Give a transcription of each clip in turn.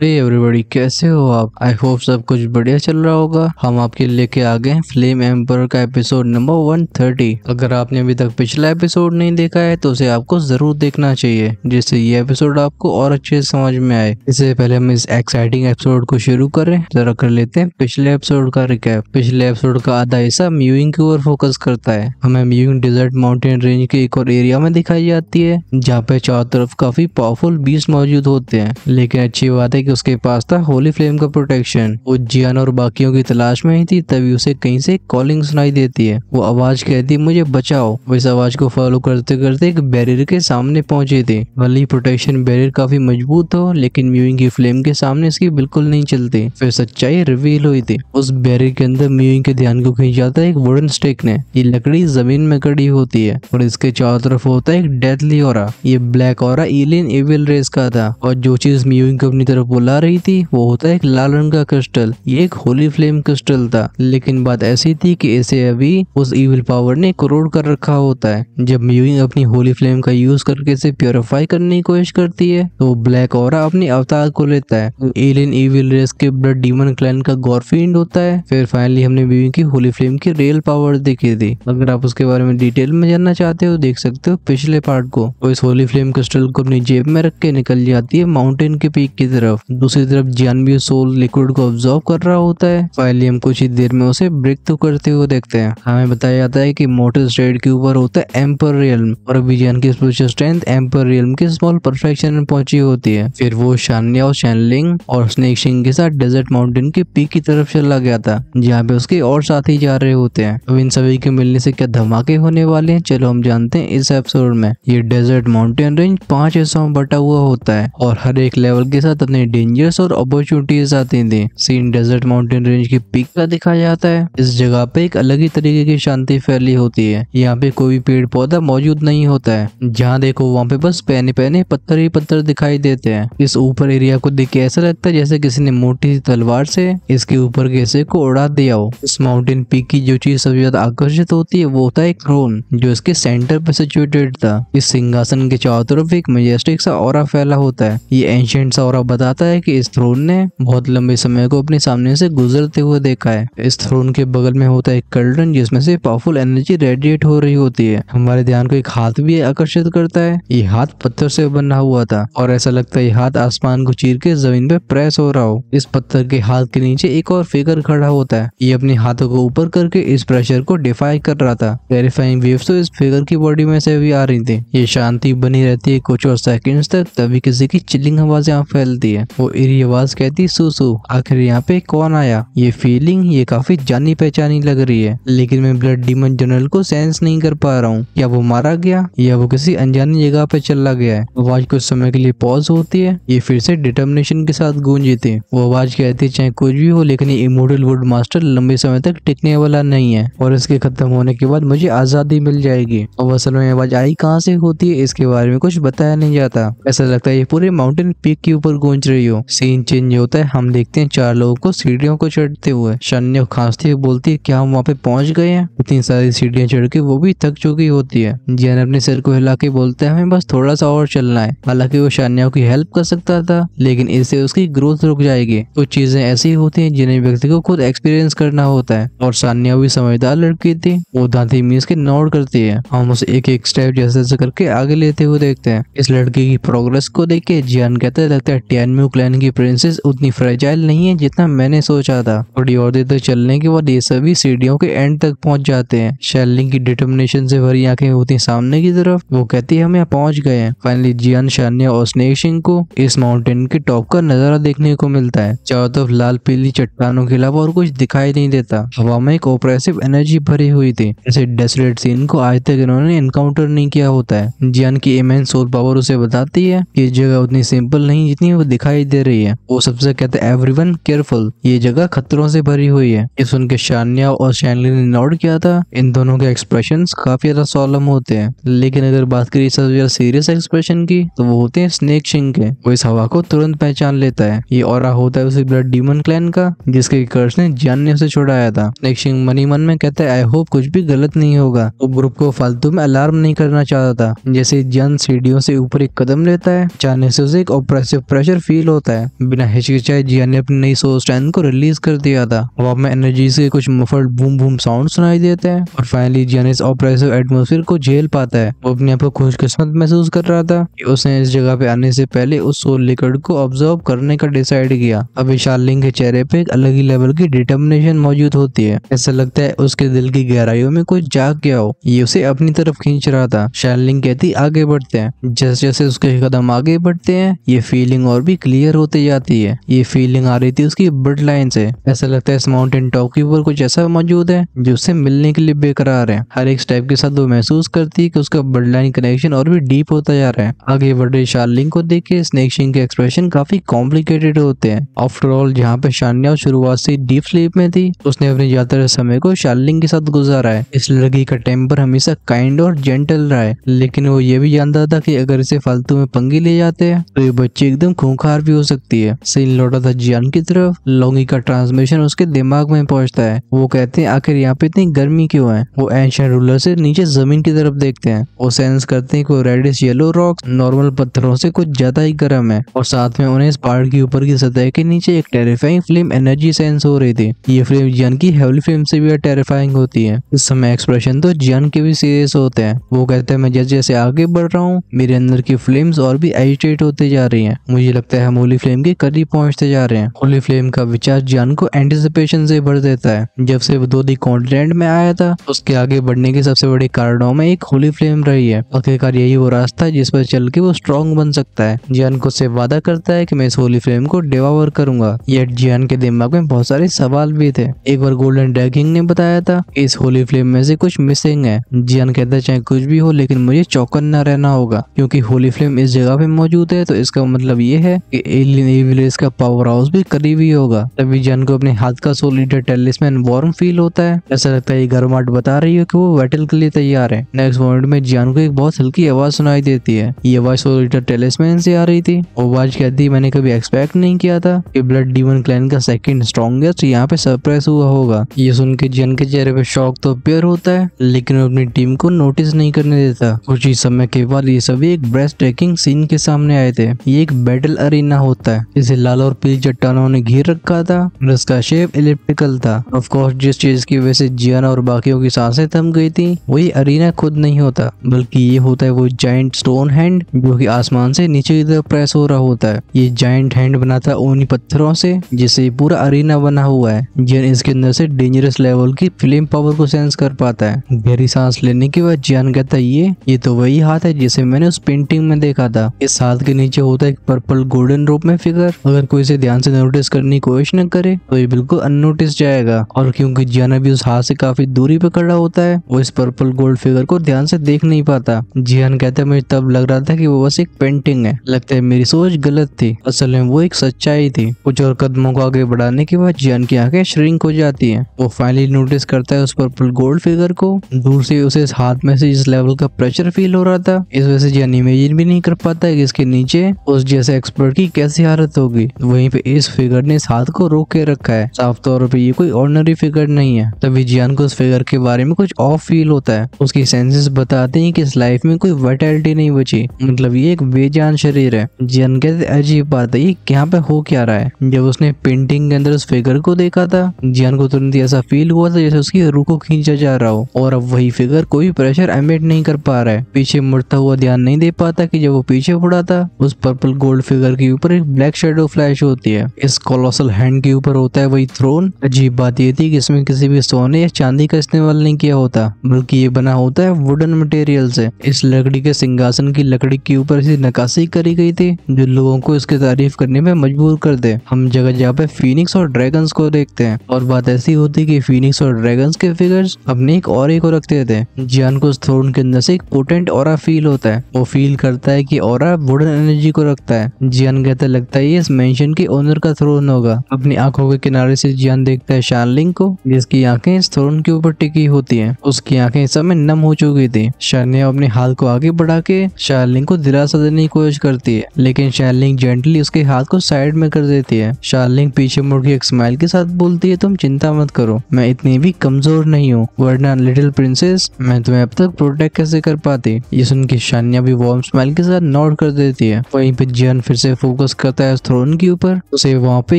Hey everybody, कैसे हो आप? आई होप सब कुछ बढ़िया चल रहा होगा। हम आपके लेके आ गए फ्लेम एम्पर का एपिसोड नंबर 130। अगर आपने अभी तक पिछला एपिसोड नहीं देखा है तो उसे आपको जरूर देखना चाहिए, जिससे ये एपिसोड आपको और अच्छे से समझ में आए। इससे पहले हम इस एक्साइटिंग एपिसोड को शुरू करें, जरा कर लेते हैं पिछले एपिसोड का रिकैप। पिछले एपिसोड का आधा हिस्सा म्यूइंग की ओर फोकस करता है। हमें म्यूइंग डेजर्ट माउंटेन रेंज के एक और एरिया में दिखाई जाती है, जहाँ पे चारों तरफ काफी पावरफुल बीस्ट मौजूद होते हैं। लेकिन अच्छी बात है कि उसके पास था होली फ्लेम का प्रोटेक्शन। वो जियान और बाकियों की तलाश में ही थी, तभी उसे कहीं से कॉलिंग सुनाई देती है। वो आवाज कहती है, मुझे बचाओ। वो इस आवाज को फॉलो करते करते एक बैरियर के सामने पहुंची थी। भले ही प्रोटेक्शन बैरियर काफी मजबूत हो, लेकिन म्यूइंग की फ्लेम के सामने इसकी बिल्कुल नहीं चलती। फिर सच्चाई रिवील हुई थी। उस बैरियर के अंदर म्यूइंग के ध्यान को खींच जाता है एक वुडन स्टिक ने। ये लकड़ी जमीन में खड़ी होती है और इसके चारों तरफ होता है एक डेथली ऑरा। ये black aura alien evil race का था, और जो चीज म्यूइंग को अपनी तरफ बुला रही थी वो होता है एक लाल रंग का क्रिस्टल। ये एक होली फ्लेम क्रिस्टल था, लेकिन बात ऐसी थी कि इसे अभी उस इविल पावर ने कोरोड कर रखा होता है। जब म्यूइंग अपनी होली फ्लेम का यूज करके इसे प्योरीफाई करने की कोशिश करती है तो ब्लैक ऑरा अपनी अवतार को लेता है। तो एलियन एविल रेस के ब्लड डीमन क्लैन का गॉरफील्ड होता है। फिर फाइनली हमने म्यूइंग की होली फ्लेम की रियल पावर देखी थी। अगर आप उसके बारे में डिटेल में जानना चाहते हो, देख सकते हो पिछले पार्ट को। वो इस होली फ्लेम क्रिस्टल को अपनी जेब में रख के निकल जाती है माउंटेन के पीक की तरफ। दूसरी तरफ जियान भी सोल लिक्विड को ऑब्जॉर्व कर रहा होता है। फाइनली हम कुछ ही देर में उसे ब्रेक थ्रू करते हुए देखते हैं। हमें बताया जाता है कि मोटर स्टेट के ऊपर होता है एम्पर रियल्म, और अभी जियान की स्पिरिचुअल स्ट्रेंथ एम्पर रियल्म के स्मॉल परफेक्शन में पहुंची होती है। फिर वो शान्या और शैनलिंग और स्नेक सिंह के साथ डेजर्ट माउंटेन के पीक की तरफ चला गया था, जहाँ पे उसके और साथी जा रहे होते हैं। अब इन सभी के मिलने से क्या धमाके होने वाले हैं, चलो हम जानते हैं इस एपिसोड में। ये डेजर्ट माउंटेन रेंज 5 हिस्सों में बटा हुआ होता है, और हर एक लेवल के साथ अपने डेंजर्स और अपॉर्चुनिटीज आती थी। सीन डेजर्ट माउंटेन रेंज की पीक का दिखाया जाता है। इस जगह पे एक अलग ही तरीके की शांति फैली होती है। यहाँ पे कोई पेड़ पौधा मौजूद नहीं होता है। जहाँ देखो वहाँ पे बस पहने पहने पत्थर ही पत्थर दिखाई देते हैं। इस ऊपर एरिया को देख के ऐसा लगता है जैसे किसी ने मोटी सी तलवार से इसके ऊपर के हिस्से को उड़ा दिया हो। इस माउंटेन पीक की जो चीज सबसे ज्यादा आकर्षित होती है वो होता है एक थ्रोन, जो इसके सेंटर पे सिचुएटेड था। इस सिंहासन के चारों तरफ एक मैजेस्टिक सा ऑरा फैला होता है। ये एंशिएंट सा ऑरा बताता है कि इस थ्रोन ने बहुत लंबे समय को अपने सामने से गुजरते हुए देखा है। इस थ्रोन के बगल में होता है एक कर्टन, जिसमें से पावरफुल एनर्जी रेडिएट हो रही होती है। हमारे ध्यान को एक हाथ भी आकर्षित करता है। ये हाथ पत्थर से बना हुआ था, और ऐसा लगता है ये हाथ आसमान को चीर के जमीन पे प्रेस हो रहा हो। इस पत्थर के हाथ के नीचे एक और फिगर खड़ा होता है। ये अपने हाथों को ऊपर करके इस प्रेशर को डिफाई कर रहा था। टेरिफाइंग वेव्स तो इस फिगर की बॉडी में से भी आ रही थी। ये शांति बनी रहती है कुछ और सेकंड्स तक, तभी किसी की चिल्लिंग आवाज यहाँ फैलती है। वो इरी आवाज कहती, सुसु आखिर यहाँ पे कौन आया? ये फीलिंग ये काफी जानी पहचानी लग रही है, लेकिन मैं ब्लड डीमन जनरल को सेंस नहीं कर पा रहा हूँ। क्या वो मारा गया या वो किसी अनजानी जगह पे चला गया है? आवाज कुछ समय के लिए पॉज होती है। ये फिर से डिटर्मिनेशन के साथ गूंजी थी। वो आवाज कहती, चाहे कुछ भी हो, लेकिन ये इमोर्टल वुड मास्टर लंबे समय तक टिकने वाला नहीं है, और इसके खत्म होने के बाद मुझे आजादी मिल जाएगी। और असल में आवाज आई कहाँ से होती है इसके बारे में कुछ बताया नहीं जाता। ऐसा लगता है ये पूरे माउंटेन पीक के ऊपर गूंज रही हो। सीन चेंज होता है। हम देखते हैं 4 लोगों को सीढ़ियों को चढ़ते हुए। शन्या खांसती हुई बोलती है, क्या हम वहाँ पे पहुंच गए हैं? इतनी सारी सीढ़ियां चढ़ के वो भी थक चुकी होती है। जियान अपने सिर को हिला के बोलते हैं, हमें बस थोड़ा सा और चलना है। हालांकि वो शान्या की हेल्प कर सकता था, लेकिन इससे उसकी ग्रोथ रुक जाएगी। कुछ चीजें ऐसी होती हैं जिन्हें व्यक्ति को खुद एक्सपीरियंस करना होता है, और शान्या भी समझदार लड़की थी। वो दांती मीज के नोट करती है। हम उसे एक एक स्टेप जैसे करके आगे लेते हुए देखते हैं। इस लड़की की प्रोग्रेस को देख के जियान कहता है, लगता है टियानम्यू क्लैन की प्रिंसेस उतनी फ्रेजाइल नहीं है जितना मैंने सोचा था। थोड़ी और देर तक चलने के बाद ये सभी सीढ़ियों के एंड तक पहुंच जाते हैं। शैलिंग की डिटर्मिनेशन से भरी आंखें होती सामने की तरफ। वो कहती है, हम यहाँ पहुंच गए हैं। फाइनली जियान, शान्या और स्नेक सिंह को इस माउंटेन के टॉप का नजारा देखने को मिलता है। चारों तरफ लाल पीली चट्टानों के अलावा और कुछ दिखाई नहीं देता। हवा में एक ऑपरेसिव एनर्जी भरी हुई थी, जैसे डेसरेट सीन को आज तक इन्होंने एनकाउंटर नहीं किया होता है। जियान की इमेंस सोल पावर उसे बताती है कि जगह उतनी सिंपल नहीं जितनी वो दिखाई दे रही है। वो सबसे कहते हैं, एवरीवन केयरफुल, ये जगह खतरों से भरी हुई है। ये सुन के शान्या और शैनली ने नोट किया था। इन दोनों के एक्सप्रेशंस काफी ज्यादा सॉलम होते हैं, लेकिन अगर बात करें सबसे ज्यादा सीरियस एक्सप्रेशन की तो वो होते हैं स्नेक सिंह के। वो इस हवा को तुरंत पहचान लेता है। ये ऑरा होता है उसी ब्लड डीमन क्लैन का, जिसके कर्स ने जियान ने उसे छुड़ाया था। स्नेक सिंह मनी मन में कहता है, आई होप कुछ भी गलत नहीं होगा। वो ग्रुप को फालतू में अलार्म नहीं करना चाहता था। जैसे जियान सीढ़ियों से ऊपर एक कदम लेता है, अचानक से उसे एक ऑपरेसिव प्रेशर फील फील होता है। बिना हिचकिचाए जियान ने अपनी नई सोल स्ट्रेंथ को रिलीज कर दिया था। हवा में एनर्जी से कुछ मुफर्ड बूम बूम साउंड सुनाई देते हैं और फाइनली जियान इस ऑपरेसिव एटमॉस्फेयर को झेल पाता है। वो अपने आप को खुशकिस्मत महसूस कर रहा था कि उसने इस जगह पे आने से पहले उस सोल लिक्विड को ऑब्जर्व करने का डिसाइड किया। अब शार्लिंग के चेहरे पे एक अलग ही लेवल की डिटर्मिनेशन मौजूद होती है। ऐसा लगता है उसके दिल की गहराइयों में कुछ जाग गया हो, ये उसे अपनी तरफ खींच रहा था। शार्लिंग कहती आगे बढ़ते हैं। जैसे जैसे उसके कदम आगे बढ़ते हैं ये फीलिंग और भी क्लियर होते जाती है। ये फीलिंग आ रही थी उसकी ब्लड लाइन से। ऐसा लगता है इस माउंटेन टॉप के ऊपर कुछ ऐसा मौजूद है जो उससे मिलने के लिए बेकरार है। हर एक स्टेप के साथ वो महसूस करती है कि उसका ब्लड लाइन कनेक्शन और भी डीप होता जा रहा है। आगे बढ़ रही शार्लिंग को देख के स्नेक सिंह के एक्सप्रेशन काफी कॉम्प्लिकेटेड होते हैं। आफ्टर ऑल जहाँ पे शान्या शुरुआत से डीप स्लीप में थी, उसने अपने ज्यादातर समय को शार्लिंग के साथ गुजारा है। इस लड़की का टेम्पर हमेशा काइंड और जेंटल रहा है, लेकिन वो ये भी जानता था कि अगर इसे फालतू में पंगे ले जाते हैं तो ये बच्ची एकदम खूंखार भी हो सकती है। सीन लौटा था जियान की तरफ। लॉन्गी का ट्रांसमिशन उसके दिमाग में पहुंचता है। वो कहते हैं आखिर यहाँ पे इतनी गर्मी क्यों है। वो एंशिएंट रूलर से नीचे जमीन की तरफ देखते हैं। वो सेंस करते हैं कि रेडिश येलो रॉक नॉर्मल पत्थरों से कुछ ज्यादा ही गर्म है और साथ में उन्हें इस पहाड़ के ऊपर की सतह के नीचे एक टेरिफाइंग फ्लेम एनर्जी सेंस हो रही थी। ये फ्लेम जियान की हेवली फ्लेम से भी टेरिफाइंग होती है। इस समय एक्सप्रेशन तो जियान के भी सीरियस होते हैं। वो कहते हैं मैं जैसे जैसे आगे बढ़ रहा हूँ मेरे अंदर की फ्लेम्स और भी एजिटेट होते जा रही हैं। मुझे लगता है हम होली फ्लेम के करीब पहुंचते जा रहे हैं। होली फ्लेम का विचार जियान को एंटिसिपेशन से भर देता है। जब से वो दोदी कॉन्टिनेंट में आया था उसके आगे बढ़ने के सबसे बड़े कारणों में एक होली फ्लेम रही है। आखिरकार यही वो रास्ता है जिस पर चल के वो स्ट्रॉन्ग बन सकता है। जियान को से वादा करता है कि मैं इस होली फ्लेम को डिवावर करूंगा। येट जियान के दिमाग में बहुत सारे सवाल भी थे। एक बार गोल्डन ड्रैगिंग ने बताया था इस होली फ्लेम में से कुछ मिसिंग है। जियान कहता है चाहे कुछ भी हो लेकिन मुझे चौकन्ना रहना होगा, क्योंकि होली फ्लेम इस जगह पे मौजूद है तो इसका मतलब ये है कि एलियन एविलेस का पावर हाउस भी करीब ही होगा। तभी जियान को अपने हाथ का सोल ईटर टेलिस्मैन वार्म फील होता है। ऐसा लगता है ये गर्माहट बता रही है कि वो बैटल के लिए तैयार है। नेक्स्ट मोमेंट में जियान को एक बहुत हल्की आवाज सुनाई देती है। ये आवाज सोल ईटर टेलिस्मैन से आ रही थी। आवाज कहती मैंने कभी एक्सपेक्ट नहीं किया था कि ब्लड डीमन क्लैन का सेकंड स्ट्रॉन्गेस्ट यहाँ पे सरप्राइज हुआ होगा। ये सुन के जियान के चेहरे पे शॉक तो अपीयर होता है, लेकिन वो अपनी टीम को नोटिस नहीं करने देता। कुछ ही समय के बाद ये सभी एक ब्रेस्ट ब्रेकिंग सीन के सामने आए थे। ये एक बैटल अरीना होता है जिसे लाल और पीली चट्टानों ने घेर रखा था। इसका शेप इलिप्टिकल था। ऑफ कोर्स जिस चीज की वजह से जियान और बाकियों की सांसें थम गई थी वही अरीना खुद नहीं होता, बल्कि ये होता है वो जायंट स्टोन हैंड जो कि आसमान से नीचे की तरफ प्रेस हो रहा होता है। ये जायंट हैंड बना था ऊनी पत्थरों से जिससे पूरा अरीना बना हुआ है। जियान इसके अंदर से डेंजरस लेवल की फ्लेम पावर को सेंस कर पाता है। गहरी सांस लेने के बाद जियान कहता है ये तो वही हाथ है जिसे मैंने उस पेंटिंग में देखा था। इस हाथ के नीचे होता है एक पर्पल गोल्डन रूप में फिगर। अगर कोई इसे ध्यान से नोटिस करने की कोशिश न करे तो ये बिल्कुल अननोटिस जाएगा। और क्योंकि जियान भी उस हाथ से काफी दूरी पे खड़ा होता है वो इस पर्पल गोल्ड फिगर को ध्यान से देख नहीं पाता। जियान कहता है मुझे तब लग रहा था कि वो बस एक पेंटिंग है। लगता है मेरी सोच गलत थी, असल में वो एक सच्चाई थी। कुछ और कदमों को आगे बढ़ाने के बाद जियान की आंखें श्रिंक हो जाती हैं। वो फाइनली नोटिस करता है उस पर्पल गोल्ड फिगर को। दूर से उसे इस हाथ में से इस लेवल का प्रेशर फील हो रहा था। इस वजह से जियान इमेजिन भी नहीं कर पाता है कि इसके नीचे उस जैसे एक्सपर्ट की कैसी हालत होगी। वहीं पे इस फिगर ने इस हाथ को रोक के रखा है। साफ तौर पे ये कोई ऑर्डिनरी फिगर नहीं है। तभी जियान को उस फिगर के बारे में कुछ ऑफ फील होता है। उसकी सेंसेस बताते हैं कि इस लाइफ में कोई वाइटैलिटी नहीं बची, मतलब ये एक बेजान शरीर है। जियान कहते अजीब बात है, ये यहाँ पे हो क्या रहा है। जब उसने पेंटिंग के अंदर उस फिगर को देखा था जियान को तुरंत ऐसा फील हुआ था जैसे उसकी रूह को खींचा जा रहा हो, और अब वही फिगर कोई प्रेशर एमिट नहीं कर पा रहा है। पीछे मुड़ता हुआ ध्यान नहीं दे पाता कि जब वो पीछे मुड़ा था उस पर्पल गोल्ड फिगर के ऊपर एक ब्लैक शेडो फ्लैश होती है। इस कोलोसल हैंड के ऊपर होता है वही थ्रोन। अजीब बात ये थी कि इसमें किसी भी सोने या चांदी का इस्तेमाल नहीं किया होता, बल्कि ये बना होता है वुडन मटेरियल से। इस लकड़ी के सिंहासन की लकड़ी के ऊपर ऐसी नक्काशी करी गई थी जो लोगों को इसकी तारीफ करने में मजबूर कर दे। हम जगह जगह पे फीनिक्स और ड्रैगन्स को देखते हैं, और बात ऐसी होती कि फीनिक्स और ड्रैगन्स के फिगर्स अपने एक ऑरे को रखते थे। जियान को उस थ्रोन के अंदर से एक पोटेंट ऑरा फील होता है। वो फील करता है कि ऑरा वुडन एनर्जी को रखता है। जियान कहता लगता है ये इस मेंशन के ओनर का थ्रोन होगा। अपनी आंखों के किनारे से जियान देखता है शार्लिंग को, जिसकी आंखें इस थ्रोन के ऊपर टिकी होती हैं। उसकी आंखें इस समय नम हो चुकी थी। शार्लिंग अपने हाथ को आगे बढ़ा के शार्लिंग को दिलासा देने की कोशिश करती है, लेकिन शार्लिंग जेंटली उसके हाथ को साइड में कर देती है। शार्लिंग पीछे मुड़ के एक स्माइल के साथ बोलती है तुम चिंता मत करो, मैं इतनी भी कमजोर नहीं हूँ, वरना लिटिल प्रिंसेस मैं तुम्हें अब तक प्रोटेक्ट कैसे कर पाती। ये सुन के शान्या भी वार्म स्माइल के साथ नोट कर देती है। वहीं पे जियान फिर से फोकस करता है थ्रोन के ऊपर, उसे वहाँ पे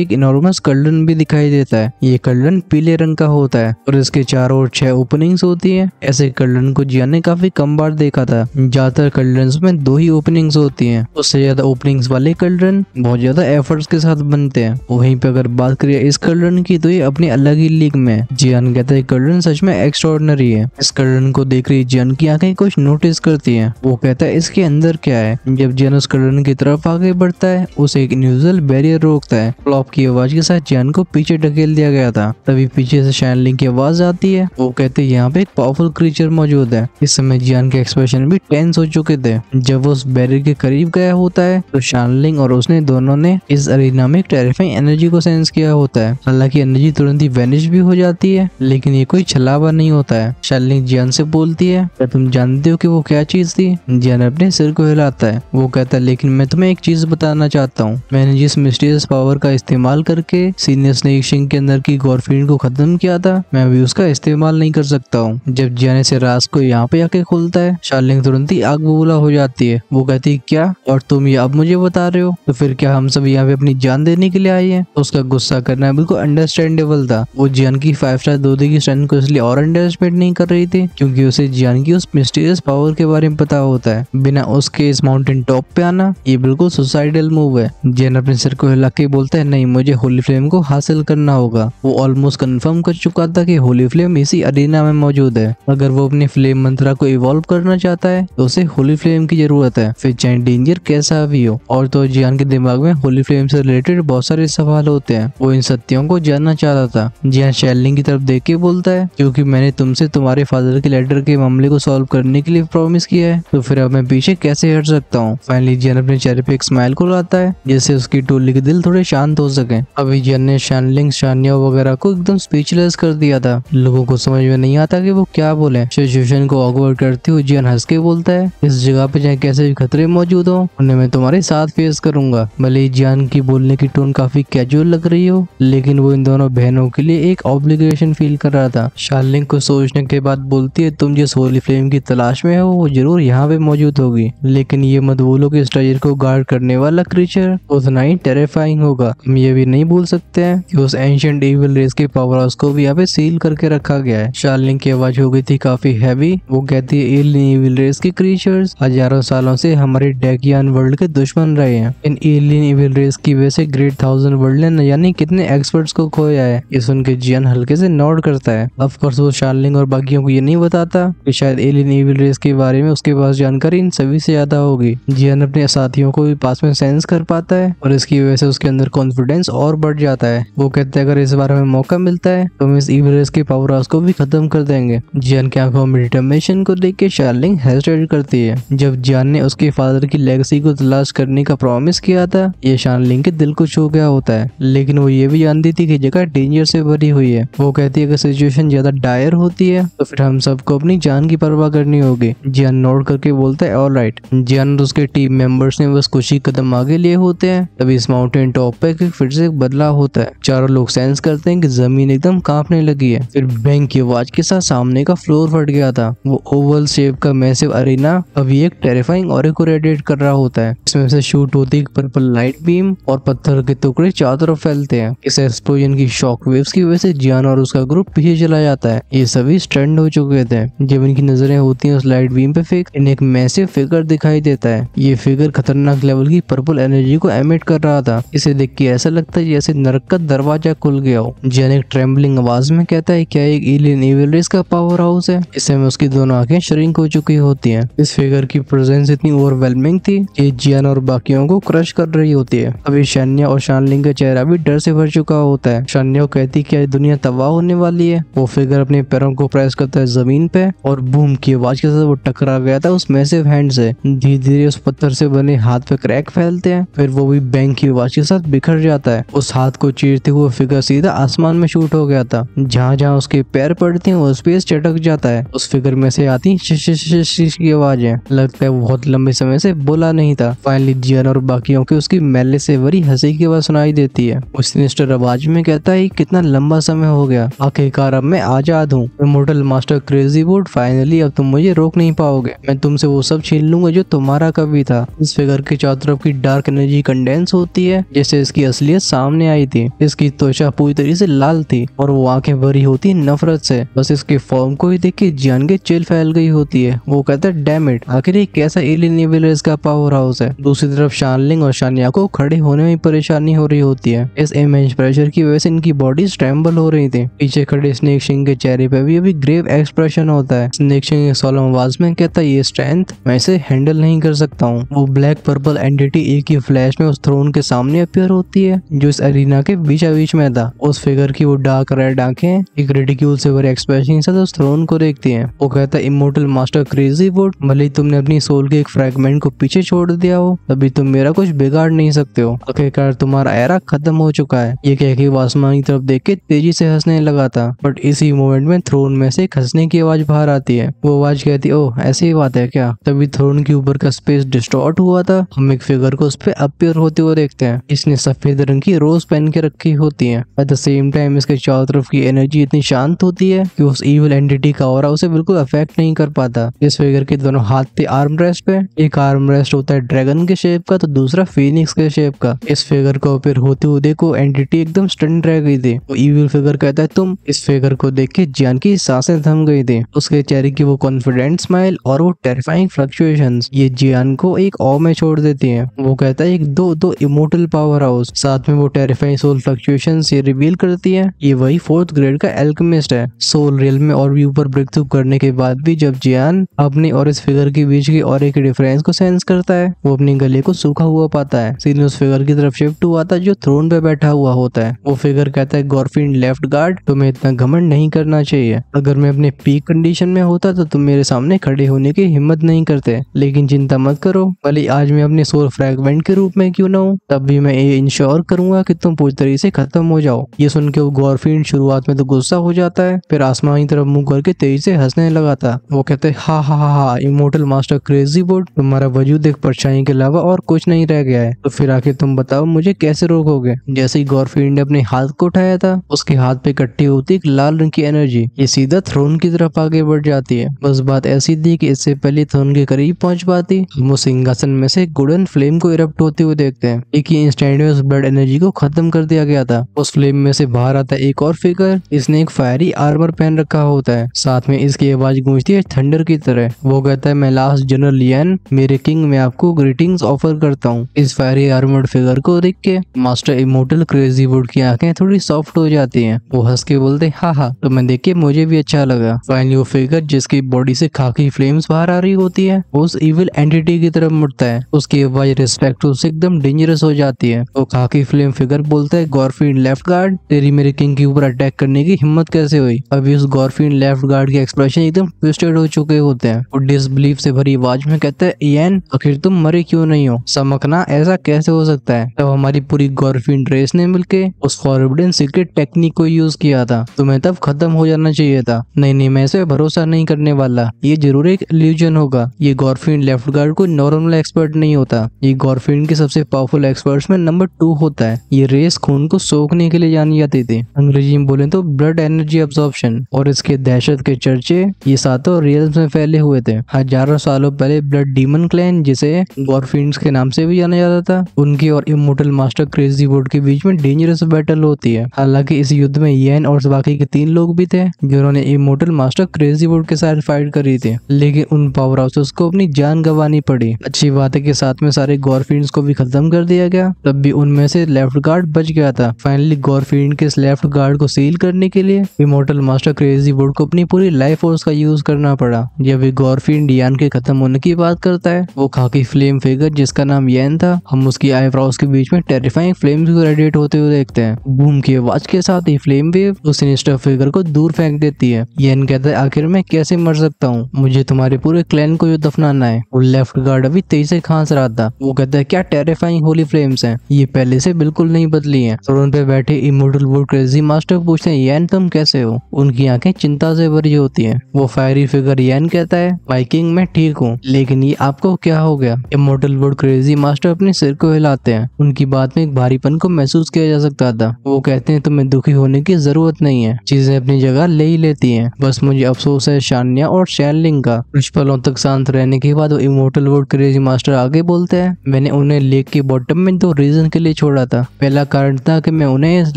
एक इनॉर्मस कल्डन भी दिखाई देता है। ये कल्डन पीले रंग का होता है और इसके चारों ओर 6 ओपनिंग्स होती है। ऐसे कल्डन को जियान ने काफी कम बार देखा था। ज्यादातर कल्डन्स में 2 ही ओपनिंग्स होती हैं। उससे ज्यादा ओपनिंग्स वाले कल्डन बहुत ज्यादा एफर्ट्स के साथ बनते हैं। वहीं पे अगर बात करें इस कल्डन की तो ये अपनी अलग ही लीग में है। जियान कहता है कल्डन सच में एक्स्ट्राऑर्डिनरी है। इस कल्डन को देख रही जियान की आंखें कुछ नोटिस करती हैं। वो कहता है इसके अंदर क्या है। जब जियान उस कल्डन की तरफ आगे बढ़ता है उसे एक इनविजिबल बैरियर रोकता है। फ्लॉप की आवाज के साथ जियान को पीछे ढकेल दिया गया था। तभी पीछे से शानलिंग की आवाज आती है। वो कहते हैं यहाँ पे एक पावरफुल क्रीचर मौजूद है। इस समय जियान के एक्सप्रेशन भी टेंस हो चुके थे। जब वो उस बैरियर के करीब गया होता है तो शानलिंग और उसने दोनों ने इस अरीना में एक टेरिफाइंग एनर्जी को सेंस किया होता है। हालांकि एनर्जी तुरंत ही वैनिश भी हो जाती है, लेकिन ये कोई छलावा नहीं होता है। शानलिंग जियान से बोलती है क्या तुम जानते हो कि वो क्या चीज थी। जियान अपने सिर को हिलाता है। वो कहता है लेकिन मैं तुम्हें एक चीज बताना चाहता हूँ। मैंने जिस मिस्टीरियस पावर का इस्तेमाल करके सीनियर स्नेक शिंग के अंदर की गॉरफील्ड को खत्म किया था, मैं अभी उसका इस्तेमाल नहीं कर सकता हूँ। जब जियान से राज को यहाँ पे आके खुलता है, शानलिंग तुरंत ही आग बबूला हो जाती है। वो कहती है क्या, और तुम ये अब मुझे बता रहे हो, तो फिर क्या हम सब यहाँ पे अपनी जान देने के लिए आए हैं। तो उसका गुस्सा करना बिल्कुल अंडरस्टैंडेबल था। वो जियान की 5 स्टार दोदे की स्ट्रेंथ को इसलिए और अंडरएस्टिमेट नहीं कर रही थी क्योंकि उसे जियान की उस मिस्टीरियस पावर के बारे में पता होता है। बिना उसके इस माउंटेन टॉप पे आना ये बिल्कुल सुसाइडल मूव है। जियान अपने सिर को हिला के बोलता है नहीं, मुझे होली फ्लेम को हासिल करना होगा। वो ऑलमोस्ट कंफर्म कर चुका था कि होली फ्लेम इसी अरीना में मौजूद है। अगर वो अपनी फ्लेम मंत्रा को इवॉल्व करना चाहता है तो उसे होली फ्लेम की जरूरत है, फिर चाहे डेंजर कैसा भी हो। और तो जियान के दिमाग में होली फ्लेम से रिलेटेड बहुत सारे सवाल होते हैं। वो इन सत्यों को जानना चाहता था। जियान शानलिंग की तरफ देख के बोलता है क्योंकि मैंने तुमसे तुम्हारे फादर के लेटर के मामले को सॉल्व करने के लिए प्रॉमिस किया है, तो फिर अब मैं पीछे कैसे हट सकता हूँ। फाइनली जियान अपने चेहरे पे एक स्माइल को लाता है जिससे उसकी टोली के दिल थोड़े शांत हो सके। अभी जियान ने शानलिंग, शान्या वगैरह को एकदम स्पीचलेस कर दिया था। लोगों को समझ में नहीं आता कि वो क्या बोले। सिचुएशन को ऑकवर्ड करते हुए जियान हंस के बोलता है इस जगह पे चाहे कैसे भी खतरे मौजूद हो उन्हें मैं तुम्हारे साथ फेस करूंगा। भले ही जियान की बोलने की टोन काफी कैजुअल लग रही हो, लेकिन वो इन दोनों बहनों के लिए एक ऑब्लिगेशन फील कर रहा था। शानलिंग को सोचने के बाद बोलती है तुम जिस होली फ्लेम की तलाश में हो वो जरूर यहाँ पे मौजूद होगी, लेकिन ये मत भूलो कि इस ट्रेजर को गार्ड करने वाला क्रीचर उतना ही टेरिफाइंग होगा। हम ये भी नहीं भूल सकते हैं कि उस एंशिएंट इविल रेस के पावर हाउस को भी यहाँ पे सील करके रखा गया है। शानलिंग की आवाज हो गई थी काफी हैवी। वो कहती है एलियन इविल रेस के क्रीचर्स हजारों सालों से हमारे डेकियन वर्ल्ड के दुश्मन रहे हैं। इन एलियन इविल रेस की वजह से ग्रेट 1000 वर्ल्ड ने न जाने कितने एक्सपर्ट्स को खोया है। ये सुन के जियान हल्के से नोट करता है। ऑफ कोर्स वो शानलिंग और बाकियों को ये नहीं बताता कि शायद एलियन इविल रेस के बारे में उसके पास जानकारी इन सभी से ज्यादा होगी। जियान अपने साथियों को भी पास में सेंस कर पाता है और इसकी वजह से उसके अंदर कॉन्फिडेंस और बढ़ जाता है। वो कहते हैं अगर इस बार हमें मौका मिलता है तो हम इस इविल रेस के पावर हाउस को भी खत्म कर देंगे। जियान की आंखों में डिटर्मिनेशन को देख के शानलिंग हेजिटेट करती है। जब जियान ने उसके फादर की लेगेसी को तलाश करने का प्रॉमिस किया था, ये शानलिंग के दिल को छू गया होता है, लेकिन वो ये भी जानती थी कि जगह डेंजर से भरी हुई है। वो कहती है अगर सिचुएशन ज्यादा डायर होती है तो फिर हम सबको अपनी जान की परवाह करनी होगी। जियान नोट करके बोलता है ऑलराइट। जियान और उसके टीम मेंबर्स ने बस कुछ ही कदम आगे लिए होते हैं तभी इस माउंटेन टॉप पे फिर से एक बदलाव होता है। चारों लोग सेंस करते हैं कि जमीन एकदम कांपने लगी है। फिर बैंग की आवाज के साथ सामने का फ्लोर फट गया था। वो ओवल शेप का मैसिव अरीना अभी एक टेरिफाइंग ऑरे को रेडिएट कर रहा होता है। इसमें से शूट होती एक पर्पल लाइट बीम और पत्थर के टुकड़े चारों तरफ फैलते हैं। इस एक्सप्लोजन की शॉक वेव्स की वजह से जियान और उसका ग्रुप पीछे चला जाता है। ये सभी स्टंड हो चुके थे। जब इनकी नजरें होती हैं उस लाइट बीम पे इन्हें एक मैसिव फिगर दिखाई देता है। ये फिगर खतरनाक लेवल की पर्पल एनर्जी को एमिट कर रहा था। इसे देख के ऐसा लगता है जैसे नरक का दरवाजा खुल गया हो। जियान एक ट्रेम्बलिंग आवाज में कहता है क्या एक एलियन इविल रेस का पावर हाउस है। इस समय उसकी दोनों आंखें श्रिंक हो चुकी होती हैं। इस फिगर की प्रेजेंस इतनी ओवरवेलमिंग थी कि जियान और बाकियों को क्रश कर रही होती है। अभी शान्या और शानलिंग का चेहरा भी डर से भर चुका होता है। शान्या को कहती क्या दुनिया तबाह होने वाली है। वो फिगर अपने पैरों को प्रेस करता है जमीन पे और बूम की आवाज के साथ वो टकरा गया था उस मैसिव हैंड से। धीरे धीरे उस पत्थर से बने हाथ पे क्रैक फैलते हैं, फिर वो भी बैंग की आवाज के साथ बिखर जाता है। उस हाथ को चीरते हुए फिगर सीधा आसमान में शूट हो गया था। जहाँ जहाँ उसके पैर पड़ते हैं वो स्पेस चटक जाता है। उस फिगर में से आती शीश की आवाजें। लगता है वो बहुत लंबे समय से बोला नहीं था। फाइनली जियान और बाकियों की उसकी मैले से भरी हंसी की आवाज सुनाई देती है। उस सिनिस्टर आवाज में कहता है कितना लंबा समय हो गया, आखिरकार अब मैं आजाद हूँ। Immortal master crazy would, finally अब तुम मुझे रोक नहीं पाओगे। मैं तुमसे वो सब छीन लूंगा जो तुम्हारा कभी था। इस फिगर के चारों तरफ की डार्क डार्क एनर्जी कंडेंस होती है जैसे इसकी असलियत सामने आई थी। इसकी त्वचा पूरी तरीके से लाल थी और वो आंखें भरी होती नफरत से। बस इसके फॉर्म को ही देख के जियान के चिल फैल गई होती है। वो कहता है डैम इट, आखिर ये कैसा एलियन लेवल इसका पावर हाउस है। दूसरी तरफ शानलिंग और शानिया को खड़े होने में परेशानी हो रही होती है। इस इमेज प्रेशर की वजह से इनकी बॉडी ट्रेम्बल हो रही थी। पीछे खड़े स्नेक सिंह के चेहरे पे भी अभी ग्रेव एक्सप्रेशन होता है। स्नेक सिंह सोलम आवाज में कहता है ये स्ट्रेंथ मैं इसे हैंडल नहीं कर सकता हूँ। वो ब्लैक पर्पल एंटिटी एक ही फ्लैश में उस थ्रोन के सामने अपीयर होती है जो इस अरीना के बीचा बीच में था। उस फिगर की वो डार्क रेड आंखें एक रिडिक्यूल से भरे एक्सप्रेशन के साथ उस थ्रोन को देखती हैं। वो कहता है इमोर्टल मास्टर क्रेजी वुड, भले ही तुमने अपनी सोल के एक फ्रैगमेंट को पीछे छोड़ दिया हो तभी तुम मेरा कुछ बिगाड़ नहीं सकते हो। आखिरकार तुम्हारा एरा खत्म हो चुका है। ये कह के वो आसमान की तरफ देख के तेजी से हंसने लगा था, बट इसी मोमेंट में थ्रोन में से एक हंसने की आवाज बाहर आती है। वो आवाज कहती है ओह ऐसी बात है क्या। तभी थ्रोन के ऊपर का स्पेस डिस्टॉर्ट हुआ था। हम एक फिगर को उस पे अपीयर होते हुए देखते हैं। इसने सफेद रंग की रोज पहन के रखी होती है। एट द सेम टाइम इसके चारों तरफ की एनर्जी इतनी शांत होती है कि उस इविल एंटिटी का ऑरा उसे बिल्कुल अफेक्ट नहीं कर पाता। इस फिगर के दोनों हाथ थे आर्म रेस्ट पे। एक आर्म रेस्ट होता है ड्रैगन के शेप का तो दूसरा फीनिक्स के शेप का। इस फिगर को अपीयर होते हुए देखो एंटिटी एकदम स्टन रह गई थी। वो इविल फिगर कहता है तुम। इस फिगर को देख के जियान की सांसें थम गई थी। उसके चेहरे की वो कॉन्फिडेंट स्माइल और वो टेरिफाइंग फ्लक्चुएशंस ये जियान को एक ऑ में छोड़ देती हैं। वो कहता है एक दो इमोर्टल पावर हाउस। साथ में वो टेरिफाइंग सोल फ्लक्चुएशंस ये रिवील करती है ये वही 4th ग्रेड का एल्केमिस्ट है। सोल रियल में और भी ऊपर ब्रेक थ्रू करने के बाद भी जब जियान अपनी और इस फिगर के बीच की और एक डिफरेंस को सेंस करता है वो अपने गले को सूखा हुआ पाता है। सीधे उस फिगर की तरफ शिफ्ट हुआ था जो थ्रोन पे बैठा हुआ होता है। वो फिगर कहता है गॉर्फिन लेफ्ट गार्ड तुम्हें इतना घमंड नहीं करना चाहिए। अगर मैं अपने पीक कंडीशन में होता तो तुम मेरे सामने खड़े होने की हिम्मत नहीं करते। लेकिन चिंता मत करो, भले आज मैं अपने सोल फ्रैगमेंट के रूप में क्यों ना हूँ तब भी मैं ये इंश्योर करूंगा कि तुम पूरी तरीके से खत्म हो जाओ। ये सुन के वो गॉर्फिन शुरुआत में तो गुस्सा हो जाता है, फिर आसमान की तरफ मुंह करके तेजी से हंसने लगा था। वो कहते हैं हा हा हा हा इमोर्टल मास्टर क्रेजी वुड, तुम्हारा वजूद एक परछाई के अलावा और कुछ नहीं रह गया है। तो फिर आखिर तुम बताओ मुझे कैसे रोकोगे। जैसे ही गॉर्फिन ने अपने हाथ को उठाया था उसके हाथ पे इकट्ठी होती एक लाल रंग की एनर्जी ये सीधा थ्रोन की तरफ आगे बढ़ जाती है। बस बात ऐसी थी कि इससे पहले थ्रोन के करीब पहुंच पाती हम उस सिंहासन में से गोल्डन फ्लेम को इरप्ट होते हुए देखते हैं। एक ही इंस्टेंट में उस ब्लड एनर्जी को खत्म कर दिया गया था। उस फ्लेम में से बाहर आता एक और फिगर। इसने एक फायरी आर्मर पहन रखा होता है। साथ में इसकी आवाज गूंजती है थंडर की तरह। वो कहता है मैं लास्ट जनरल लियन मेरे किंग मैं आपको ग्रीटिंग्स ऑफर करता हूँ। इस फायरी आर्मर्ड फिगर को देख के मास्टर इमोर्टल क्रेजी वुड की आंखें थोड़ी सॉफ्ट हो जाती हैं। वो हंस के बोलते हाँ तो मैं देख के मुझे भी अच्छा लगा। फाइनली वो फिगर जिसकी बॉडी से खाकी फ्लेम्स बाहर आ रही होती है उस इविल एंटिटी की तरफ मुड़ता है। उसकी आवाज रिस्पेक्ट से एकदम डेंजरस हो जाती है। वो खाकी फ्लेम फिगर बोलता है गॉर्फिन लेफ्ट गार्ड तेरी मेरे किंग के ऊपर अटैक करने की हिम्मत कैसे हुई। अभी उस गॉर्फिन लेफ्ट गार्ड के एक्सप्रेशन एकदम ट्विस्टेड हो चुके होते हैं। वो डिसबिलीफ से भरी आवाज में कहता है इयन आखिर तुम मरे क्यों नहीं हो। समकना ऐसा कैसे हो सकता है। तब हमारी पूरी गॉर्फिन रेस ने मिलके उस फॉरबिडन सीक्रेट टेक्निक को यूज किया था। तुम्हें तब खत्म हो जाना चाहिए था। नहीं मैं इसे भरोसा नहीं करने वाला। ये जरूर एक इल्यूजन होगा। ये गॉर्फिन लेफ्ट गार्ड कोई नॉर्मल एक्सपर्ट नहीं होता। ये गॉर्फिन के सबसे पावरफुल एक्सपर्ट्स में नंबर 2 होता है। ये रेस खून को सोखने के लिए जानी जाती थी। अंग्रेजी में बोले तो ब्लड एनर्जी अब्जॉर्प्शन। और इसके दहशत के चर्चे ये सातों रियल्स में फैले हुए थे। हजारों सालों पहले ब्लड डीमन क्लैन जिसे गॉर्फिन्स के नाम से भी जाना जाता था उनकी और इमोर्टल मास्टर क्रेजी वुड के बीच में डेंजरस बैटल होती है। हालांकि इस युद्ध में येन और बाकी के 3 लोग भी थे जिन्होंने इमोर्टल मास्टर क्रेजी वुड के साथ फाइट करी थी, लेकिन उन पावर हाउसेस को अपनी जान गंवानी पड़ी। अच्छी बात है कि साथ में सारे गॉर्फिन्स को भी खत्म कर दिया गया, तब भी उनमें से लेफ्ट गार्ड बच गया था। फाइनली गॉर्फिन के इस लेफ्ट गार्ड को सील करने के लिए इमोर्टल मास्टर क्रेजी वुड को अपनी पूरी लाइफ फोर्स का यूज करना पड़ा। जब भी गॉर्फिन डियान के खत्म होने की बात करता है वो खाकी फ्लेम फिगर जिसका नाम येन था हम उसकी आईब्रोज के बीच में टेरिफाइंग फ्लेम्स को रेडिएट होते हुए देखते हैं। बूम की आवाज के साथ ही फ्लेम वेव उस सिनिस्टर फिगर को दूर फेंक देती है। येन कहता है आखिर मैं कैसे मर सकता हूँ, मुझे तुम्हारे पूरे क्लैन को दफनाना है। वो लेफ्ट गार्ड अभी तेजी से खांस रहा था। वो कहता है क्या टेरिफाइंग होली फ्लेम्स हैं, ये पहले से बिल्कुल नहीं बदली हैं। थ्रोन पे बैठे इमोर्टल वुड क्रेजी मास्टर पूछते हैं येन तुम कैसे हो। उनकी आंखें चिंता से भरी होती हैं। वो फायरी फिगर येन कहता है वाइकिंग मैं ठीक हूँ, लेकिन ये आपको क्या हो गया। इमोर्टल वुड क्रेजी मास्टर अपने सिर को हिलाते हैं। उनकी बात में एक भारीपन को महसूस किया जा सकता था। वो कहते हैं तुम्हें दुखी होने की जरूरत नहीं है, चीजें अपनी जगह ले ही लेती हैं। बस मुझे अफसोस है शान्या और शैनलिंग का। कुछ पलों तक शांत रहने के बाद वो इमोर्टल वुड क्रेजी मास्टर आगे बोलते हैं मैंने उन्हें लेक के बॉटम में 2 रीजन के लिए छोड़ा था। पहला कारण था कि मैं उन्हें इस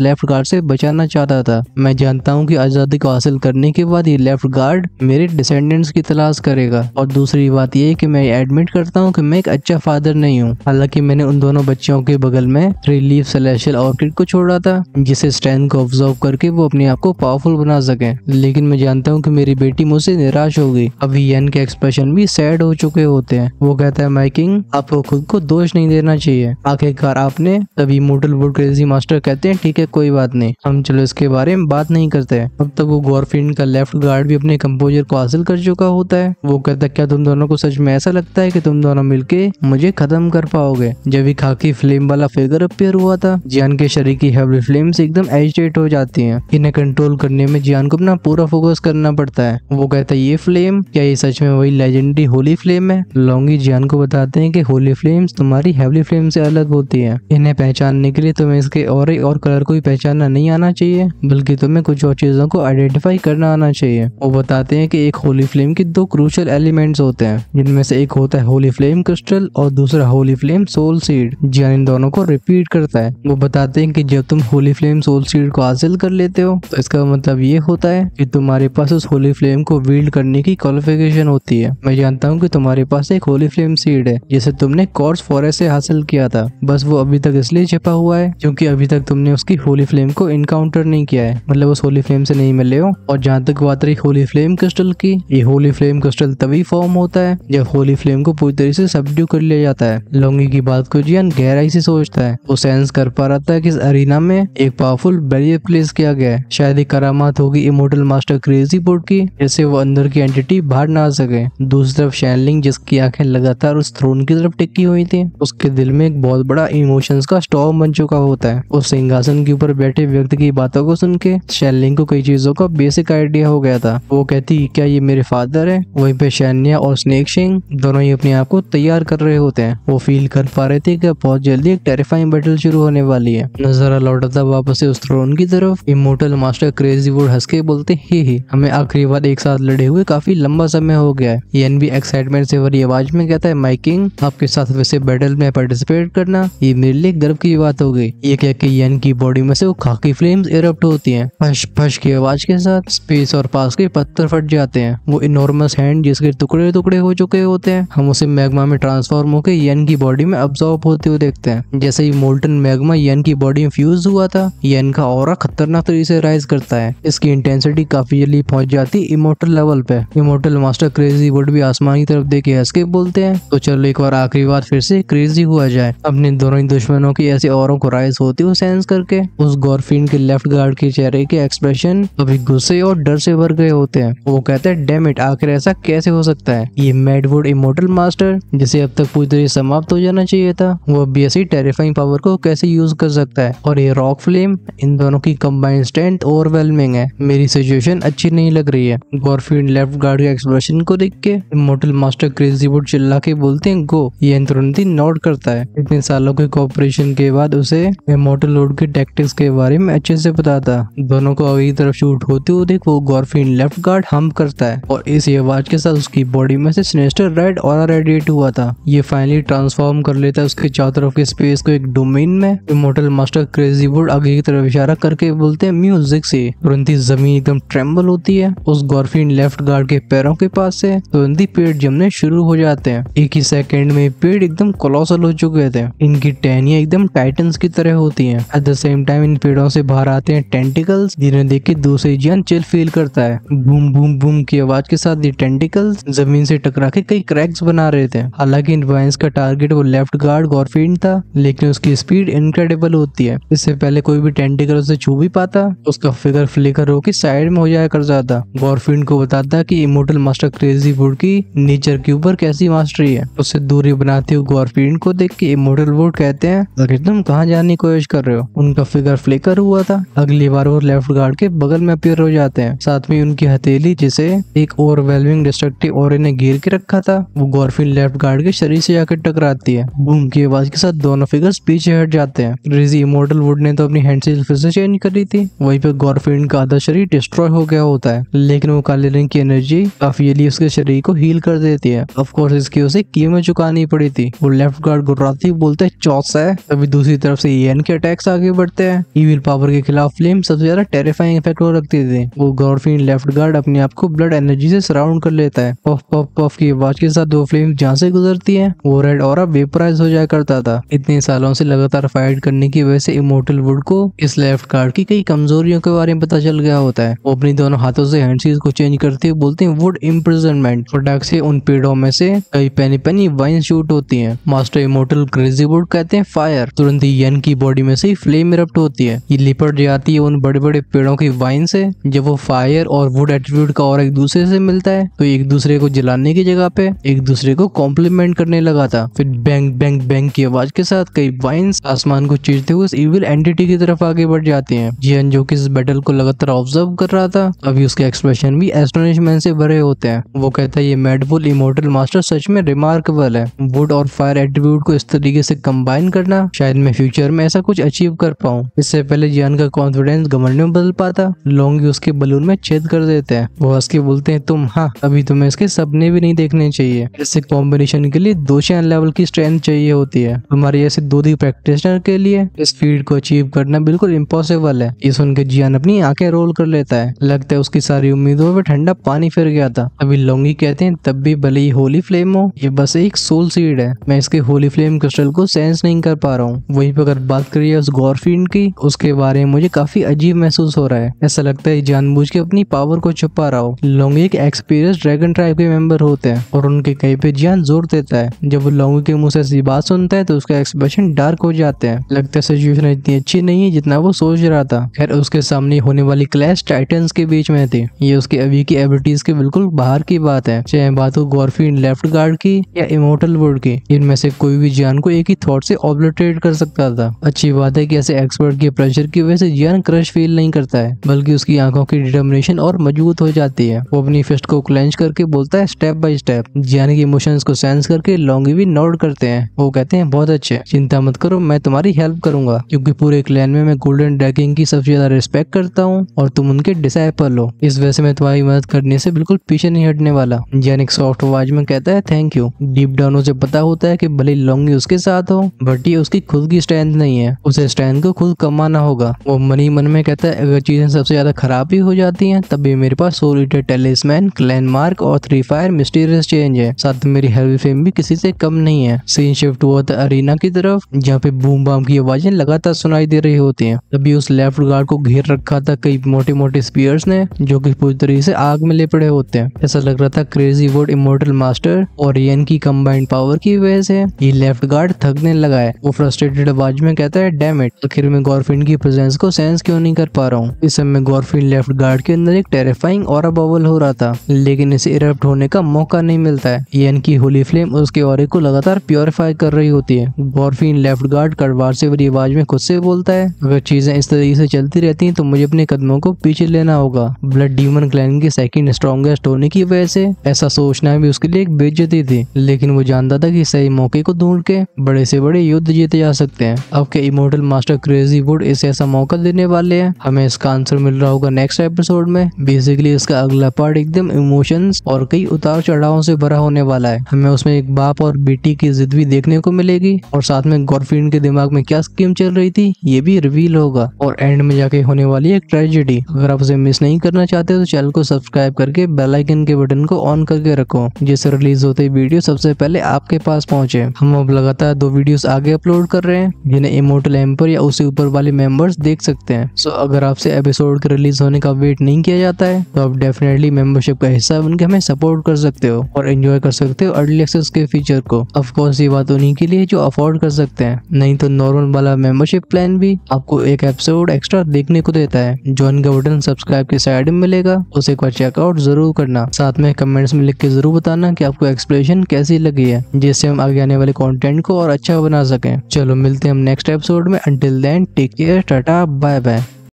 लेफ्ट गार्ड से बचाना चाहता था। मैं जानता हूँ कि आजादी को हासिल करने के बाद ये लेफ्ट गार्ड मेरे डिसेंडेंट्स की तलाश करेगा। और दूसरी बात ये कि मैं एडमिट करता हूँ कि मैं एक अच्छा फादर नहीं हूँ। हालांकि मैंने उन दोनों बच्चों के बगल में 3 लीफ सेलेस्टियल ऑर्किड को छोड़ा था, जिसे स्ट्रेंथ को ऑब्जर्व करके वो अपने आप को पावरफुल बना सके। लेकिन मैं जानता हूँ कि मेरी बेटी मुझसे निराश हो गई। अभी येन के एक्सप्रेशन भी सैड हो चुके होते हैं। वो कहता है, माय किंग, आपको खुद को दोष नहीं देना चाहिए, आखिरकार आपने। तभी इमोर्टल वुड क्रेजी मास्टर कहते हैं, ठीक है कोई बात नहीं, हम चलो इसके बारे में बात नहीं करते हैं। अब तक वो गॉरफिन का लेफ्ट गार्ड भी अपने कंपोजर को हासिल कर चुका होता है। वो कहता है, क्या तुम दोनों को सच में ऐसा लगता है कि तुम दोनों मिलके मुझे खत्म कर पाओगे? जब भी खाकी फ्लेम वाला फिगर अपीयर हुआ था, जियान के शरीर की हेवली फ्लेम्स एकदम एजिटेट हो जाती हैं। इन्हें कंट्रोल करने में जियान को अपना पूरा फोकस करना पड़ता है। वो कहता है, ये फ्लेम, क्या ये सच में वही लेजेंडरी होली फ्लेम है? लोंगी जियान को बताते हैं कि होली फ्लेम्स तुम्हारी हेवली फ्लेम से अलग होती है। इन्हें पहचानने के लिए तुम्हें इसके और कलर को ही पहचानना नहीं आना चाहिए, बल्कि तुम्हें कुछ और चीजों को आइडेंटिफाई करना आना चाहिए। वो बताते हैं कि एक होली फ्लेम के 2 क्रूशियल एलिमेंट्स होते हैं, जिनमें से एक होता है होली फ्लेम क्रिस्टल और दूसरा होली फ्लेम सोल सीड। जियान इन दोनों को रिपीट करता है। वो बताते हैं कि जब तुम होली फ्लेम सोल सीड को हासिल कर लेते हो तो इसका मतलब ये होता है कि तुम्हारे पास उस होली फ्लेम को विल्ड करने की क्वालिफिकेशन होती है। मैं जानता हूँ कि तुम्हारे पास एक होली फ्लेम सीड है जिसे तुमने कॉर्स फॉरेस्ट से हासिल किया था, बस वो अभी तक इसलिए छिपा हुआ है क्योंकि अभी तक तुमने उसकी होली फ्लेम को इनकाउंटर नहीं किया है, मतलब उस होली फ्लेम से नहीं मिले हो। और जहाँ तक बात रही होली फ्लेम क्रिस्टल की, ये होली फ्लेम क्रिस्टल तभी फॉर्म होता है जब होली फ्लेम को पूरी तरह से सबड्यू कर लिया जाता है। लोंगी की बात को जियान गहराई से सोचता है। वो सेंस कर पा रहा था कि इस अरीना में एक पावरफुल बैरियर प्लेस किया गया है। शायद एक करामात होगी इमोर्टल मास्टर क्रेजी बोर्ड की, जैसे वो अंदर की एंटिटी बाहर ना आ सके। दूसरी तरफ शैनलिंग, जिसकी आंखें लगातार उस थ्रोन की तरफ टिकी हुई थी, उसके दिल में एक बहुत बड़ा इमोशंस का स्टॉर्म बन चुका होता है। उस सिंहासन के ऊपर बैठे व्यक्ति की बातों को सुन के शैनलिंग को कई चीजों का बेसिक आइडिया हो गया था। वो कहती, क्या ये मेरे फादर है? वहीं पे शैन्या और स्नेक सिंह दोनों ही अपने आप को तैयार कर रहे होते हैं। वो फील कर पा रहे थे कि बहुत जल्दी एक टेरिफाइंग बैटल शुरू होने वाली है। नजारा लौटता वापस से उस थ्रोन की तरफ। इमोर्टल मास्टर क्रेजी वुड हंस के बोलते, ही हमें आखिरी बार एक साथ लड़े हुए काफी लंबा समय हो गया है। येन भी एक्साइटमेंट से भरी आवाज में कहता है, माय किंग, आपके साथ वैसे बैटल में पार्टिसिपेट करना ये मेरे लिए गर्व की बात हो गई। ये कह के येन की बॉडी में से वो खाकी फ्लेम्स इरप्ट होती हैं। फश फश की आवाज के साथ स्पेस और पास के पत्थर फट जाते हैं। वो इनॉर्मस हैंड जिसके टुकड़े टुकड़े हो चुके होते हैं, हम उसे मैग्मा में ट्रांसफॉर्म होकर येन की बॉडी में अब्सॉर्ब होते हुए देखते हैं। जैसे ही मोल्टन मैग्मा येन की बॉडी में फ्यूज हुआ था, येन का ऑरा खतरनाक तरीके से राइज करता है। इसकी इंटेंसिटी काफी जल्दी पहुंच जाती इमोर्टल लेवल पे। इमोर्टल मास्टर क्रेजी वुड भी आसमान की तरफ देख के हंस के बोलते हैं, तो चलो एक बार आखिरी बार फिर से क्रेजी हुआ जाए। अपने दोनों ही दुश्मनों की ऐसे औरों को राइज होती हुई सेंस करके उस गॉरफिन के लेफ्ट गार्ड के चेहरे के एक्सप्रेशन अभी गुस्से और डर से भर गए होते हैं। वो कहते हैं, डैम इट, आखिर ऐसा कैसे हो सकता है? ये मैडवुड इमोर्टल मास्टर, जिसे अब तक पूरी तरह समाप्त हो जाना चाहिए था, वो भी ऐसी टेरिफाइंग पावर को कैसे यूज कर सकता है? और ये रॉक फ्लेम, इन दोनों की कंबाइंड स्ट्रेंथ ओवरवेलमिंग है। मेरी सिचुएशन अच्छी नहीं लग रही है। गॉरफिन लेफ्ट गार्ड के एक्सप्रेशन को देख के इमोर्टल मास्टर क्रेजी वुड चिल्ला के बोलते हैं, गो। ये तुरंत ही नोट करता है। इतने सालों के कोऑपरेशन के बाद उसे इमोर्टल वुड के टैक्टिक्स के बारे में अच्छे से पता था। दोनों को आगे की तरफ शूट होते हुए देख वो गॉरफिन लेफ्ट गार्ड हम करता है और इस आवाज के साथ उसकी बॉडी में से सिनेस्टर रेड ऑरा रेडिएट हुआ था। ये फाइनली ट्रांसफॉर्म कर लेता है उसके चारों तरफ के स्पेस को एक डोमेन में। इमोर्टल मास्टर क्रेजी वुड आगे की तरफ इशारा करके बोलते हैं, म्यूजिक से। तुरंत ही जमीन एकदम ट्रेम्बल होती है उस गॉरफिन लेफ्ट गार्ड के पैरों के पास से। तुरंत ही पेड़ जमने शुरू हो जाते हैं। एक ही सेकंड में पेड़ एकदम कोलोसल हो चुके थे। इनकी टहनियां एकदम टाइटन्स की तरह होती हैं। At the same time in पेड़ों से बाहर आते हैं टेंटिकल्स, जिन्हें देख के दूसरे जियान चिल फील करता है। बूम बूम बूम की आवाज के साथ ये टेंटिकल्स जमीन से टकरा के कई क्रैक्स बना रहे थे। हालांकि इन वाइंस का टारगेट वो लेफ्ट गार्ड गॉरफिन था, लेकिन उसकी स्पीड इनक्रेडिबल होती है। इससे पहले कोई भी टेंटिकल उसे छू भी पाता, उसका फिगर फ्लिकर होकर साइड में हो जाया कर जाता। गॉरफिन को बताता कि इमोर्टल मास्टर क्रेजी वुड की नेचर के ऊपर कैसी मास्टरी है। उससे दूरी बनाते हुए गॉरफिन को देख के इमोर्टल वुड कहते हैं, अगर तुम कहाँ जाने की कोशिश कर रहे हो? उनका फिगर फ्लिकर हुआ था। अगली बार वो लेफ्ट गार्ड के बगल में अपीयर हो जाते हैं। साथ में उनकी हथेली, जिसे एक ओवरवेलमिंग डिस्ट्रक्टिव ऑरे ने घेर के रखा था, वो गॉरफिन लेफ्ट गार्ड के शरीर से जाकर टकराती है। बूम की आवाज के साथ दोनों फिगर्स पीछे हट जाते हैं। क्रेजी इमोर्टल वुड ने तो अपनी हैंडसेल फिर से चेंज करी थी। वहीं पे गॉरफिन का आधा शरीर डिस्ट्रॉय हो गया होता है, लेकिन वो काले रंग की एनर्जी काफी जल्दी उसके शरीर को हील कर देती है। ऑफ कोर्स इसकी उसे कीमत चुकानी पड़ी थी। वो लेफ्ट गार्ड गुर्राते ही बोलते हैं चौस है। तभी दूसरी तरफ से येन के अटैक्स आगे बढ़ते हैं। इविल पावर के खिलाफ फ्लेम सबसे ज्यादा टेरिफाइंग इफेक्ट को रखती थी। वो गॉर्फिन लेफ्ट गार्ड अपने आप को ब्लड एनर्जी से सराउंड कर लेता है। पफ पफ पफ की आवाज के साथ वो फ्लेम जहाँ से गुजरती है वो रेड ऑरा वेपराइज हो जाया करता था। इतने सालों से लगातार फाइट करने की वजह से इमोर्टल वुड को इस लेफ्ट गार्ड की कई कमजोरियों के बारे में पता चल गया होता है। वो अपनी दोनों हाथों से हैंडसीज को चेंज करते हुए बोलते हैं वुड इम्प्रिजनमेंट। फटाक से उन पेड़ों में से कई पेनी पेनी वाइन शूट होती हैं। मास्टर इमोर्टल क्रेजी वुड कहते हैं फायर। तुरंत ही येन की बॉडी में से फ्लेम इरप्ट होती है। ये लिपट जाती है उन बड़े बड़े पेड़ों की वाइन से। जब वो फायर और वुड एट्रीब्यूट का और एक दूसरे से मिलता है तो एक दूसरे को जलाने की जगह पे एक दूसरे को कॉम्प्लीमेंट करने लगा था। फिर बैंग बैंग बैंग की आवाज के साथ कई वाइन्स आसमान को चीरते हुए उस इविल एंटिटी की तरफ आगे बढ़ जाती हैं। जियन जो कि इस बैटल को लगातार ऑब्जर्व कर रहा था अभी उसके एक्सप्रेशन भी एस्टोनिशमेंट से भरे होते हैं। वो कहता है ये मैडफुल इमोर्टल मास्टर सच में रिमार्केबल है। वुड और फायर एट्रीब्यूट को इस तरीके से कंबाइन करना शायद मैं फ्यूचर में ऐसा कुछ अचीव कर पाऊं। इससे पहले जियन का कॉन्फिडेंस घमंड में बदल पाता लोंगी उसके बलून में छेद कर देते हैं। वो हंस के बोलते हैं तुम हाँ अभी तुम्हें इसके सपने भी नहीं देखने चाहिए। इससे कॉम्बिनेशन के लिए 2 चैन लेवल की स्ट्रेंथ चाहिए होती है। हमारे ऐसे 2D प्रैक्टिशनर के लिए इस फील्ड को अचीव करना बिल्कुल इम्पॉसिबल है। ये सुनकर जियान अपनी आंखें रोल कर लेता है। लगता है उसकी सारी उम्मीदों पे ठंडा पानी फिर गया था। अभी लोंगी कहते हैं तब भी भले ही होली फ्लेम हो ये बस एक सोल सीड है। मैं इसके होली फ्लेम क्रिस्टल को सेंस नहीं कर पा रहा हूँ। वहीं पर अगर बात करिए उस गॉर्फिन की उसके बारे में मुझे काफी अजीब महसूस हो रहा है। ऐसा लगता है जानबूझ के अपनी पावर को छुपा रहा हो। लोंगी एक एक्सपीरियंस ड्रैगन ट्राइब के मेंबर होते हैं और उनके कहीं पे जियान जोर देता है। जब वो लोंगी के मुंह से ऐसी बात सुनता है तो उसका एक्सप्रेशन डार्क हो जाते हैं। लगता है सिचुएशन इतनी अच्छी नहीं है जितना वो सोच रहा था। खैर उसके सामने होने वाली क्लैश टाइटन्स के बीच में थी। ये उसके अभी की एबिलिटीज के बिल्कुल बाहर की बात है। चाहे बात हो गॉर्फिन लेफ्ट गार्ड की या इमोर्टल वुड की इनमें से कोई भी जियान को एक ही थॉट से ऑब्लिटरेट कर सकता था। अच्छी बात है कि ऐसे एक्सपर्ट के प्रेशर की वजह से जियान क्रश फील नहीं करता है बल्कि उसकी आंखों की डिटर्मिनेशन और मजबूत हो जाती है। वो अपनी फिस्ट को क्लेंच करके बोलता है स्टेप बाय स्टेप। जियान की इमोशंस को सेंस करके लोंगी भी नोट करते हैं। वो कहते हैं बहुत अच्छे चिंता मत करो मैं तुम्हारी हेल्प करूंगा क्योंकि पूरे क्लैन में मैं गोल्डन ड्रैगन की सबसे ज्यादा रिस्पेक्ट करता हूँ और तुम उनके डिसाइपल हो। इस वजह से मैं तुम्हारी मदद करने से बिल्कुल पीछे नहीं हटने वाला। जियान एक सॉफ्ट आवाज में कहता है थैंक यू। डीप डाउन उसे पता होता है कि भले लोंगी उसके साथ हो बट ये उसकी खुद की स्ट्रेंथ नहीं है। उसे स्ट्रेंथ को खुद कमाना होगा। वो मन ही मन में कहता है अगर चीजें सबसे ज्यादा खराब भी हो जाती हैं तब भी मेरे पास सोल ईटर टेलिस्मैन क्लैन मार्क और 3 फायर मिस्टीरियस चेंज है। साथ में मेरी हेल्वी फेम भी किसी से कम नहीं है। सीन शिफ्ट हुआ था अरीना की तरफ जहाँ पे बूम बाम की आवाजें लगातार सुनाई दे रही होती हैं। तभी उस लेफ्ट गार्ड को घेर रखा था कई मोटे मोटे स्पीयर्स ने जो कि पूरी तरीके से आग में ले पड़े होते हैं। ऐसा लग रहा था क्रेजी वुड इमोर्टल मास्टर और येन की कंबाइंड पावर की वजह से ये लेफ्ट गार्ड थकने लगा है। वो फ्रस्ट्रेटेड आवाज में कहता है डैम इट आखिर में गॉर्फिन की प्रेजेंस को सेंस क्यों नहीं कर पा रहा हूँ। इस समय गॉर्फिन लेफ्ट गार्ड के अंदर एक टेरिफाइंग ऑरा बबल हो रहा था लेकिन इसे इरप्ट होने का मौका नहीं मिलता है। येन की होली फ्लेम उसके ऑरे को लगातार प्योरीफाई कर रही होती है। गॉर्फिन लेफ्ट गार्ड कड़वार से भरी आवाज में खुद से बोलता है अगर चीजें इस तरीके से चलती रहती हैं तो मुझे अपने कदमों को पीछे लेना होगा। ब्लड डीमन क्लैन के सेकंड स्ट्रॉन्गेस्ट होने की वजह से ऐसा सोचना भी उसके लिए एक बेइज्जती थी लेकिन वो जानता था कि सही मौके को ढूंढ के बड़े से बड़े युद्ध जीते जा सकते हैं। अब के इमोर्टल मास्टर क्रेजी वुड इसे ऐसा मौका देने वाले हैं। हमें इसका आंसर मिल रहा होगा नेक्स्ट एपिसोड में। बेसिकली इसका अगला पार्ट एकदम इमोशंस और कई उतार चढ़ावों से भरा होने वाला है। हमें उसमें एक बाप और बेटी की जिद भी देखने को मिलेगी और साथ में गॉर्फिन के दिमाग में क्या स्कीम चल रही थी ये भी रिवील होगा और एंड में जाके होने वाली एक ट्रेजेडी। अगर आप उसे मिस नहीं करना चाहते तो चैनल को सब्सक्राइब करके बेल आइकन के बटन को ऑन करके रखो जिससे रिलीज होते वीडियो सबसे पहले आपके पास पहुंचे। हम अब लगातार 2 वीडियोस आगे अपलोड कर रहे हैं जिन्हें इमोर्टल एम्पर या उससे ऊपर वाले मेंबर्स देख सकते हैं। सो अगर आपसे एपिसोड के रिलीज होने का वेट नहीं किया जाता है तो आप डेफिनेटली मेंबरशिप का हिस्सा बनके हमें सपोर्ट कर सकते हो और एंजॉय कर सकते हो अर्ली एक्सेस के फीचर को। ऑफ कोर्स ये बात उन्हीं के लिए जो अफोर्ड कर सकते हैं, नहीं तो नॉर्मल वाला मेंबरशिप प्लान भी आपको एक एपिसोड एक्स्ट्रा देखने को देता है। ज्वाइन का बटन सब्सक्राइब के साइड में मिलेगा, उसे एक बार चेकआउट जरूर करना। साथ में कमेंट्स में लिख के जरूर बताना कि आपको एक्सप्लेनेशन कैसी लगी है जिससे हम आगे आने वाले कंटेंट को और अच्छा बना सकें। चलो मिलते हैं हम नेक्स्ट एपिसोड में। Until then take care, tata, bye bye.